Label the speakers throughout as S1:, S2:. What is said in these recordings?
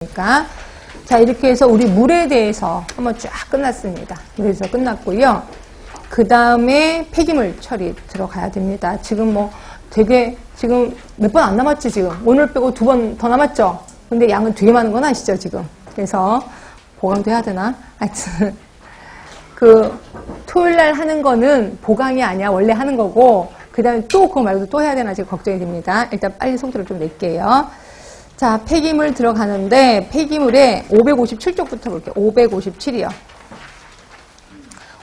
S1: 그러니까 자, 이렇게 해서 우리 물에 대해서 한번 쫙 끝났습니다. 물에 대해서 끝났고요. 그 다음에 폐기물 처리 들어가야 됩니다. 지금 뭐 되게 지금 몇 번 안 남았지 지금. 오늘 빼고 2번 더 남았죠. 근데 양은 되게 많은 건 아시죠 지금. 그래서 보강도 해야 되나? 하여튼 그 토요일 날 하는 거는 보강이 아니야. 원래 하는 거고 그 다음에 또 그거 말고도 또 해야 되나 지금 걱정이 됩니다. 일단 빨리 속도를 좀 낼게요. 자, 폐기물 들어가는데 폐기물에 557쪽부터 볼게요. 557이요.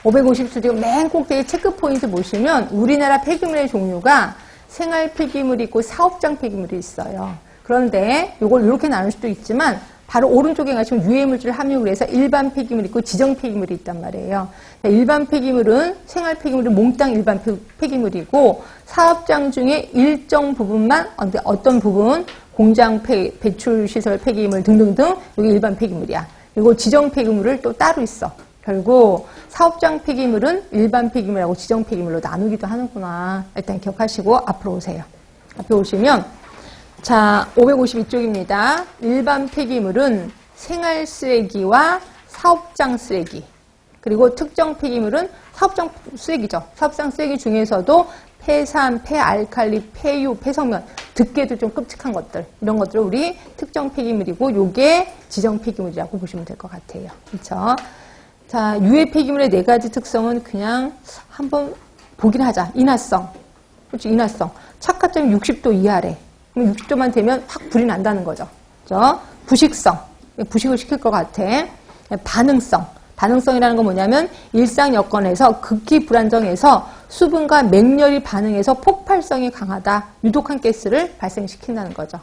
S1: 557쪽 맨 꼭대기 체크포인트 보시면 우리나라 폐기물의 종류가 생활 폐기물이 있고 사업장 폐기물이 있어요. 그런데 이걸 이렇게 나눌 수도 있지만 바로 오른쪽에 가시면 유해물질 함유를 해서 일반 폐기물이 있고 지정 폐기물이 있단 말이에요. 일반 폐기물은 생활 폐기물은 몽땅 일반 폐기물이고 사업장 중에 일정 부분만 어떤 부분 공장 배출 시설 폐기물 등등등 여기 일반 폐기물이야. 그리고 지정 폐기물을 또 따로 있어. 결국 사업장 폐기물은 일반 폐기물하고 지정 폐기물로 나누기도 하는구나. 일단 기억하시고 앞으로 오세요. 앞에 오시면 자, 552쪽입니다. 일반 폐기물은 생활 쓰레기와 사업장 쓰레기 그리고 특정 폐기물은 사업장 쓰레기죠. 사업장 쓰레기 중에서도 폐산, 폐알칼리, 폐유, 폐성면 듣기에도 좀 끔찍한 것들 이런 것들을 우리 특정 폐기물이고 요게 지정 폐기물이라고 보시면 될 것 같아요. 그렇죠? 자, 유해 폐기물의 4가지 특성은 그냥 한번 보긴 하자. 인화성. 그렇죠? 인화성. 착화점이 60도 이하래. 그럼 60도만 되면 확 불이 난다는 거죠. 그렇죠? 부식성. 부식을 시킬 것 같아. 반응성. 반응성이라는 건 뭐냐면 일상 여건에서 극히 불안정해서 수분과 맹렬히 반응해서 폭발성이 강하다. 유독한 가스를 발생시킨다는 거죠.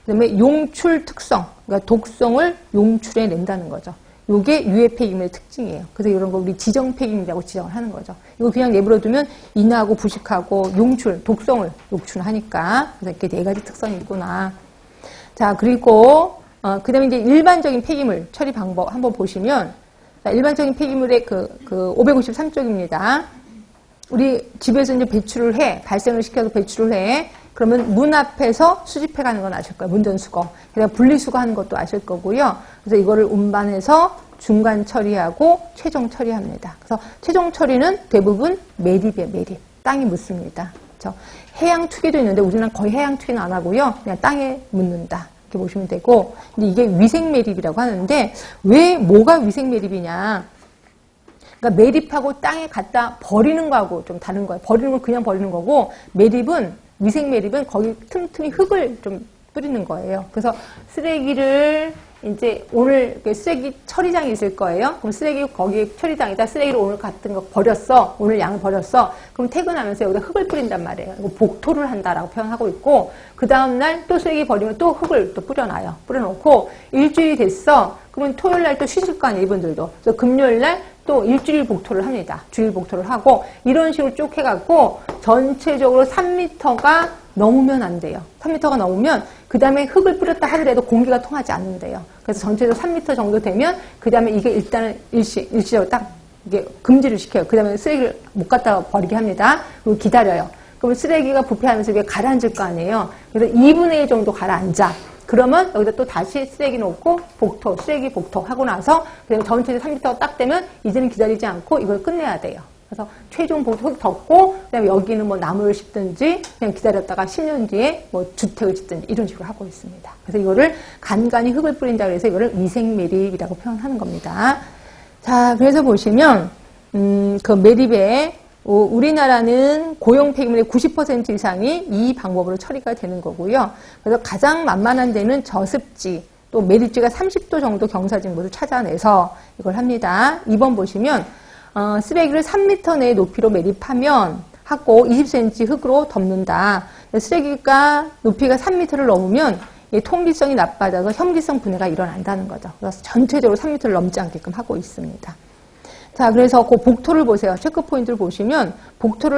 S1: 그 다음에 용출 특성. 그러니까 독성을 용출해 낸다는 거죠. 요게 유해 폐기물의 특징이에요. 그래서 이런 거 우리 지정 폐기물이라고 지정을 하는 거죠. 이거 그냥 내버려 두면 인하고 부식하고 용출, 독성을 욕출하니까. 그래서 이렇게 4가지 특성이 있구나. 자, 그리고 그 다음에 이제 일반적인 폐기물 처리 방법 한번 보시면 자, 일반적인 폐기물의 그 553쪽입니다. 우리 집에서 이제 배출을 해, 발생을 시켜서 배출을 해. 그러면 문 앞에서 수집해 가는 건 아실 거예요. 문전수거. 그다음에 분리수거하는 것도 아실 거고요. 그래서 이거를 운반해서 중간 처리하고 최종 처리합니다. 그래서 최종 처리는 대부분 매립이에요. 매립. 땅에 묻습니다. 그렇죠? 해양 투기도 있는데 우리는 거의 해양 투기는 안 하고요. 그냥 땅에 묻는다. 이렇게 보시면 되고. 근데 이게 위생 매립이라고 하는데 왜 뭐가 위생 매립이냐? 그러니까 매립하고 땅에 갖다 버리는 거하고 좀 다른 거예요. 버리는 건 그냥 버리는 거고 매립은 위생 매립은 거기 틈틈이 흙을 좀 뿌리는 거예요. 그래서 쓰레기를 이제 오늘 쓰레기 처리장이 있을 거예요. 그럼 쓰레기 거기 처리장에다 쓰레기를 오늘 같은 거 버렸어. 오늘 양을 버렸어. 그럼 퇴근하면서 여기다 흙을 뿌린단 말이에요. 이거 복토를 한다라고 표현하고 있고 그 다음날 또 쓰레기 버리면 또 흙을 또 뿌려놔요. 뿌려놓고 일주일이 됐어. 그러면 토요일 날 또 쉬실 거 아니에요. 이분들도. 그래서 금요일 날 또 일주일 복토를 합니다. 주일 복토를 하고 이런 식으로 쭉 해갖고 전체적으로 3m가 넘으면 안 돼요. 3m가 넘으면 그 다음에 흙을 뿌렸다 하더라도 공기가 통하지 않는데요. 그래서 전체적으로 3m 정도 되면 그 다음에 이게 일단은 일시적으로 딱 이게 금지를 시켜요. 그 다음에 쓰레기를 못 갖다 버리게 합니다. 그리고 기다려요. 그러면 쓰레기가 부패하면서 이게 가라앉을 거 아니에요. 그래서 2분의 1 정도 가라앉아. 그러면 여기다 또 다시 쓰레기 놓고 복토, 쓰레기 복토 하고 나서 그다음에 전체적으로 3m가 딱 되면 이제는 기다리지 않고 이걸 끝내야 돼요. 그래서 최종 복토 흙 덮고 그다음에 여기는 뭐 나무를 심든지 그냥 기다렸다가 10년 뒤에 뭐 주택을 짓든지 이런 식으로 하고 있습니다. 그래서 이거를 간간히 흙을 뿌린다 그래서 이거를 위생 매립이라고 표현하는 겁니다. 자, 그래서 보시면 그 매립에 우리나라는 고용 폐기물의 90% 이상이 이 방법으로 처리가 되는 거고요. 그래서 가장 만만한 데는 저습지, 또 매립지가 30도 정도 경사진물을 찾아내서 이걸 합니다. 2번 보시면 쓰레기를 3m 내의 높이로 매립하면 하고 20cm 흙으로 덮는다. 쓰레기가 높이가 3m를 넘으면 통기성이 나빠져서 혐기성 분해가 일어난다는 거죠. 그래서 전체적으로 3m를 넘지 않게끔 하고 있습니다. 자, 그래서 그 복토를 보세요. 체크 포인트를 보시면 복토를